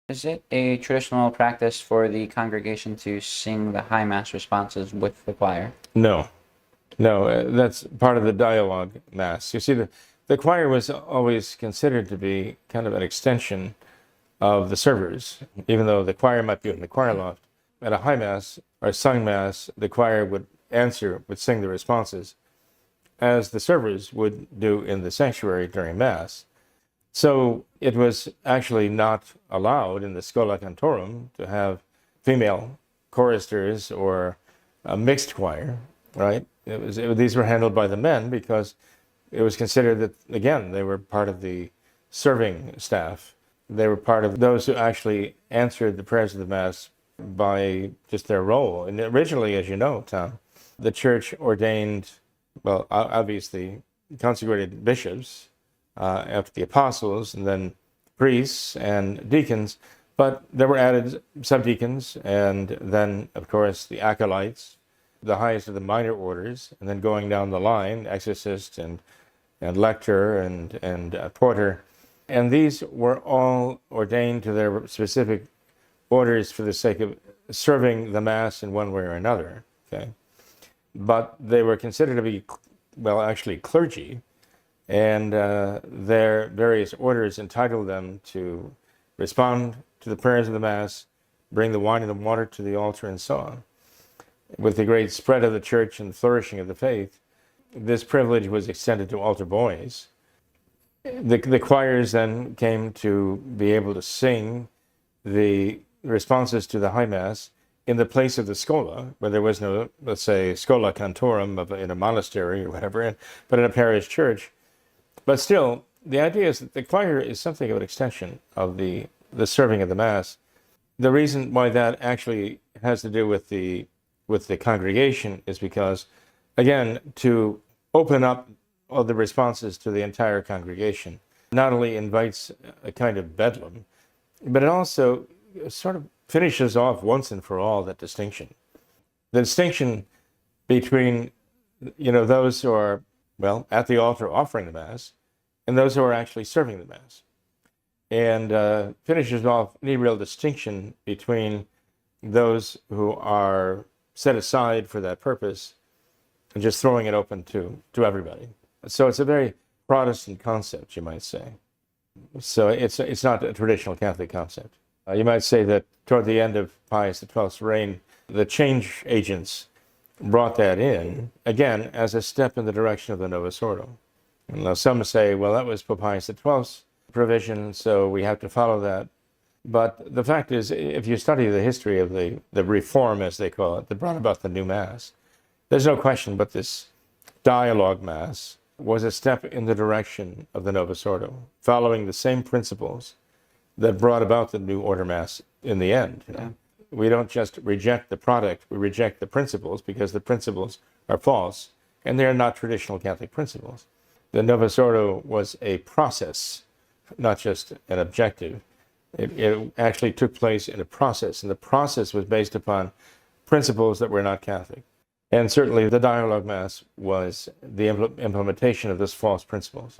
Is it a traditional practice for the congregation to sing the High Mass responses with the choir? No, no, that's part of the dialogue Mass. You see, the choir was always considered to be kind of an extension of the servers, even though the choir might be in the choir loft. At a High Mass or sung Mass, the choir would sing the responses, as the servers would do in the sanctuary during Mass. So it was actually not allowed in the Schola Cantorum to have female choristers or a mixed choir, right? These were handled by the men because it was considered that, again, they were part of the serving staff. They were part of those who actually answered the prayers of the Mass by just their role. And originally, as you know, Tom, the church ordained, well, obviously, consecrated bishops after the apostles, and then priests and deacons. But there were added subdeacons, and then, of course, the acolytes, the highest of the minor orders, and then going down the line, exorcist and lector and porter. And these were all ordained to their specific orders for the sake of serving the Mass in one way or another. Okay, but they were considered to be, well, actually clergy, and their various orders entitled them to respond to the prayers of the Mass, bring the wine and the water to the altar, and so on. With the great spread of the church and flourishing of the faith, this privilege was extended to altar boys. The choirs then came to be able to sing the responses to the High Mass in the place of the schola, where there was no, let's say, schola cantorum in a monastery or whatever, but in a parish church. But still, the idea is that the choir is something of an extension of the serving of the Mass. The reason why that actually has to do with the congregation is because, again, to open up all the responses to the entire congregation not only invites a kind of bedlam, but it also sort of finishes off once and for all that distinction. The distinction between, those who are, well, at the altar offering the Mass and those who are actually serving the Mass. And finishes off any real distinction between those who are set aside for that purpose and just throwing it open to everybody. So it's a very Protestant concept, you might say. So it's not a traditional Catholic concept. You might say that toward the end of Pius XII's reign, the change agents brought that in, again, as a step in the direction of the Novus Ordo. And now some say, well, that was Pope Pius XII's provision, so we have to follow that. But the fact is, if you study the history of the reform, as they call it, that brought about the new Mass, there's no question but this dialogue Mass was a step in the direction of the Novus Ordo, following the same principles that brought about the New Order Mass in the end. Yeah. We don't just reject the product, we reject the principles because the principles are false and they're not traditional Catholic principles. The Novus Ordo was a process, not just an objective. It actually took place in a process, and the process was based upon principles that were not Catholic. And certainly the dialogue Mass was the implementation of those false principles.